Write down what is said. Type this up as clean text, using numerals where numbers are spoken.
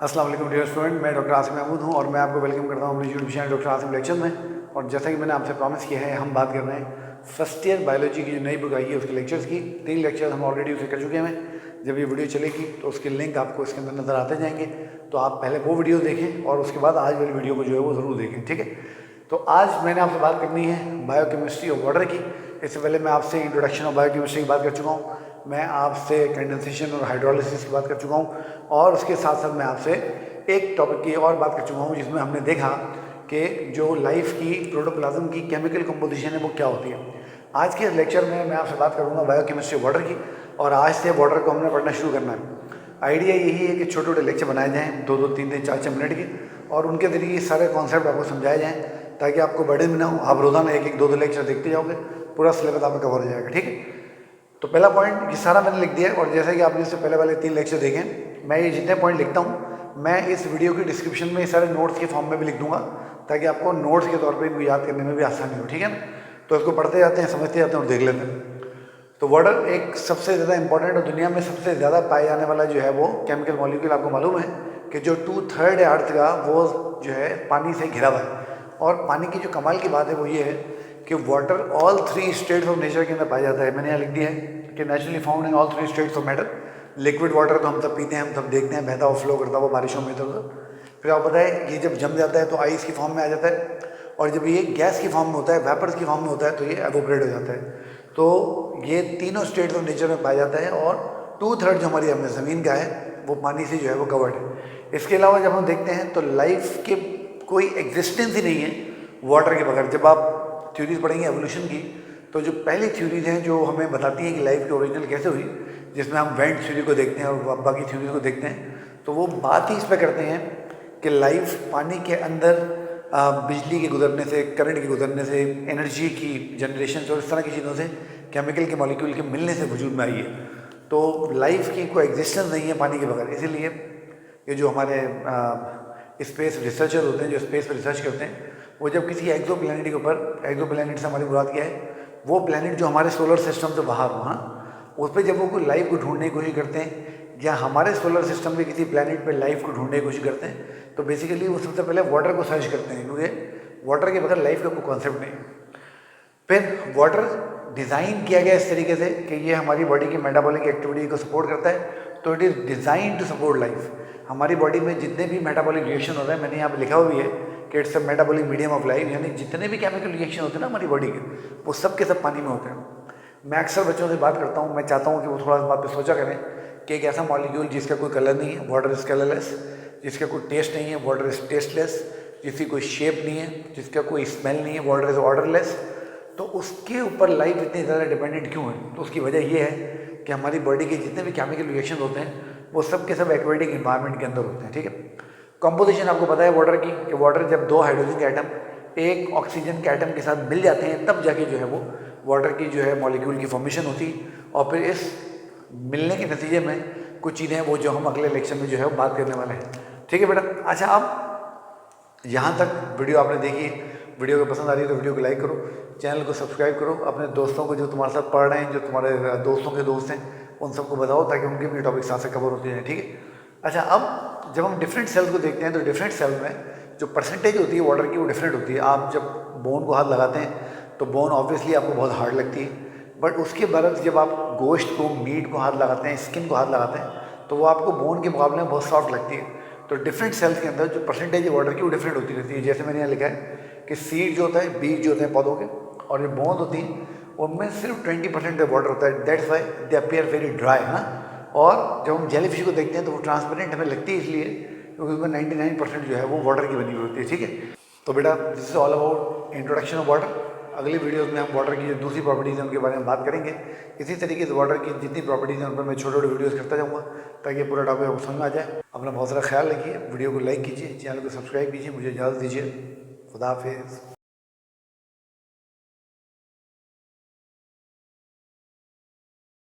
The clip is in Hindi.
अस्सलाम वालेकुम डियर स्टूडेंट, मैं डॉक्टर आसिम महमूद हूं और मैं आपको वेलकम करता हूं अपने YouTube channel doctor Asim lecture में। और जैसा कि मैंने आपसे प्रॉमिस किया है, हम बात कर रहे हैं फर्स्ट ईयर बायोलॉजी की जो नई बुक आई है उसके लेक्चर्स की। 3 लेक्चर्स हम ऑलरेडी उसे कर चुके हैं। जब ये वीडियो चलेगी तो उसके लिंक आपको इसके अंदर नज़र आते जाएंगे, तो आप पहले वो वीडियो देखें और उसके बाद आज वाली वीडियो को जो है वो ज़रूर देखें, ठीक है। तो आज मैंने आपसे बात करनी है बायोकेमिस्ट्री ऑफ वाटर की। इससे पहले मैं आपसे इंट्रोडक्शन ऑफ बायोकेमिस्ट्री की बात कर चुका हूँ, मैं आपसे कंडेंसेशन और हाइड्रोलिसिस की बात कर चुका हूँ, और उसके साथ साथ मैं आपसे एक टॉपिक की और बात कर चुका हूँ जिसमें हमने देखा कि जो लाइफ की प्रोटोप्लाज्म की केमिकल कंपोजिशन है वो क्या होती है। आज के लेक्चर में मैं आपसे बात करूँगा बायोकेमिस्ट्री ऑफ वाटर की, और आज से वाटर को हमने पढ़ना शुरू करना है। आइडिया यही है कि छोटे छोटे लेक्चर बनाए जाएँ 2-2, 3-3, 4-4 मिनट के, और उनके ज़रिए सारे कॉन्सेप्ट आपको समझाए जाएँ ताकि आपको बर्डन भी ना हो। आप रोज़ाना 1-1, 2-2 लेक्चर देखते जाओगे, पूरा सिलेबस आपका कवर हो जाएगा, ठीक है। तो पहला पॉइंट ये सारा मैंने लिख दिया है, और जैसा कि आपने इससे पहले वाले 3 लेक्चर देखें, मैं ये जितने पॉइंट लिखता हूँ मैं इस वीडियो की डिस्क्रिप्शन में सारे नोट्स के फॉर्म में भी लिख दूंगा ताकि आपको नोट्स के तौर पे इनको याद करने में भी आसानी हो, ठीक है ना। तो इसको पढ़ते जाते हैं, समझते जाते हैं और देख लेते हैं। तो वाटर एक सबसे ज़्यादा इंपॉर्टेंट और दुनिया में सबसे ज़्यादा पाए जाने वाला जो है वो केमिकल मॉलिक्यूल, आपको मालूम है कि जो 2/3 है अर्थ का वो जो है पानी से घिरा हुआ है। और पानी की जो कमाल की बात है वो ये है कि water all 3 states of nature के अंदर पाया जाता है। मैंने यहाँ लिख दिया है कि naturally found in all 3 states of matter. Liquid water तो हम सब पीते हैं, हम सब देखते हैं बहता हुआ फ्लो करता हुआ बारिशों में इधर उधर। फिर आपको पता है ये जब जम जाता है तो आइस की फॉर्म में आ जाता है, और जब ये गैस की फॉर्म में होता है, वेपर्स की फॉर्म में होता है, तो ये एवोपरेट हो जाता है। तो ये तीनों स्टेट्स ऑफ नेचर में पाया जाता है, और 2/3 जो हमारी हमने ज़मीन का है वो पानी से जो है वो कवर्ड है। इसके अलावा जब हम देखते हैं तो लाइफ के कोई एग्जिस्टेंस ही नहीं है वाटर के बगैर। जब आप थ्योरीज पढ़ेंगे एवोल्यूशन की, तो जो पहली थ्योरीज हैं जो हमें बताती हैं कि लाइफ की ओरिजिनल कैसे हुई, जिसमें हम वेंट थ्योरी को देखते हैं और बाकी थ्योरीज को देखते हैं, तो वो बात ही इस पर करते हैं कि लाइफ पानी के अंदर बिजली के गुजरने से, करंट के गुजरने से, एनर्जी की जनरेशन से और इस तरह की चीज़ों से, केमिकल के मॉलिक्यूल के मिलने से वजूद में आई है। तो लाइफ की कोई एग्जिस्टेंस नहीं है पानी के बगैर। इसीलिए ये जो हमारे स्पेस रिसर्चर होते हैं, जो स्पेस पर रिसर्च करते हैं, वो जब किसी एक्सो प्लैनेट के ऊपर, एक्सो प्लैनेट से हमारी मुराद क्या है, वो प्लैनेट जो हमारे सोलर सिस्टम से बाहर हो, हाँ, उस पर जब वो कोई लाइफ को ढूंढने की कोशिश करते हैं, या हमारे सोलर सिस्टम के किसी प्लैनेट पे लाइफ को ढूंढने की कोशिश करते हैं, तो बेसिकली वो सबसे पहले वाटर को सर्च करते हैं, क्योंकि वाटर के बगैर लाइफ का कोई कॉन्सेप्ट नहीं। फिर वाटर डिज़ाइन किया गया इस तरीके से कि ये हमारी बॉडी की मेटाबॉलिक एक्टिविटी को सपोर्ट करता है, तो it is design to support life. हमारी बॉडी में जितने भी मेटाबॉलिक रिएक्शन होते हैं, मैंने यहाँ पर लिखा हुआ भी है कि it's a metabolic medium of life, यानी जितने भी केमिकल रिएक्शन होते हैं ना हमारी बॉडी के, वो सब के सब पानी में होते हैं। मैं अक्सर बच्चों से बात करता हूँ, मैं चाहता हूँ कि वो थोड़ा इस बात पे सोचा करें कि एक ऐसा मॉलिक्यूल जिसका कोई कलर नहीं है, वाटर इज कलरलेस, जिसका कोई टेस्ट नहीं है, वाटर इज टेस्टलेस, जिसकी कोई शेप नहीं है, जिसका कोई स्मेल नहीं है, वाटर इज ऑर्डरलेस, तो उसके ऊपर लाइफ इतनी ज़्यादा डिपेंडेंट क्यों है? तो उसकी वजह ये है कि हमारी बॉडी के जितने भी केमिकल रिएक्शन होते हैं वो सब के सब एक्वेटिक इन्वायरमेंट के अंदर होते हैं, ठीक है। कंपोजिशन आपको पता है वाटर की, कि वाटर जब 2 हाइड्रोजन के एटम एक ऑक्सीजन के एटम के साथ मिल जाते हैं, तब जाके जो है वो वाटर की जो है मॉलिक्यूल की फॉर्मेशन होती है। और फिर इस मिलने के नतीजे में कुछ चीज़ें हैं वो जो हम अगले लेक्चर में जो है वो बात करने वाले हैं, ठीक है बेटा। अच्छा, अब यहाँ तक वीडियो आपने देखी, वीडियो को पसंद आ रही है तो वीडियो को लाइक करो, चैनल को सब्सक्राइब करो, अपने दोस्तों को जो तुम्हारे साथ पढ़ रहे हैं, जो तुम्हारे दोस्तों के दोस्त हैं, उन सबको बताओ ताकि उनके भी टॉपिक साथ से कवर होते हैं, ठीक है। अच्छा, अब जब हम डिफरेंट सेल्स को देखते हैं तो डिफरेंट सेल में जो परसेंटेज होती है वाटर की वो डिफरेंट होती है। आप जब बोन को हाथ लगाते हैं तो बोन ऑब्वियसली आपको बहुत हार्ड लगती है, बट उसके बाद जब आप गोश्त को, मीट को हाथ लगाते हैं, स्किन को हाथ लगाते हैं, तो वो आपको बोन के मुकाबले में बहुत सॉफ्ट लगती है। तो डिफरेंट सेल्स के अंदर जो परसेंटेज है वाटर की वो डिफरेंट होती रहती है। जैसे मैंने यहाँ लिखा है कि सीड जो होता है, बीज जो होते हैं पौधों के, और जो बोन होती है उनमें सिर्फ 20% वाटर होता है। That's why they appear very dry, है ना। और जब हम जेलीफिश को देखते हैं तो वो ट्रांसपेरेंट हमें लगती है, इसलिए क्योंकि उसमें 99% जो है वो वाटर की बनी हुई होती है, ठीक है। तो बेटा, this is all about introduction of water. अगली वीडियोस में हम वाटर की जो दूसरी प्रॉपर्टीज़ हैं उनके बारे में बात करेंगे। इसी तरीके से वाटर की जितनी प्रॉपर्टीज़ हैं उन पर मैं छोटे छोटे वीडियोस करता जाऊँगा ताकि पूरा टॉपिक आपको समझ में आ जाए। अपना बहुत सारा ख्याल रखिए, वीडियो को लाइक कीजिए, चैनल को सब्सक्राइब कीजिए। मुझे इजाज़त दीजिए, खुदा हाफिज़।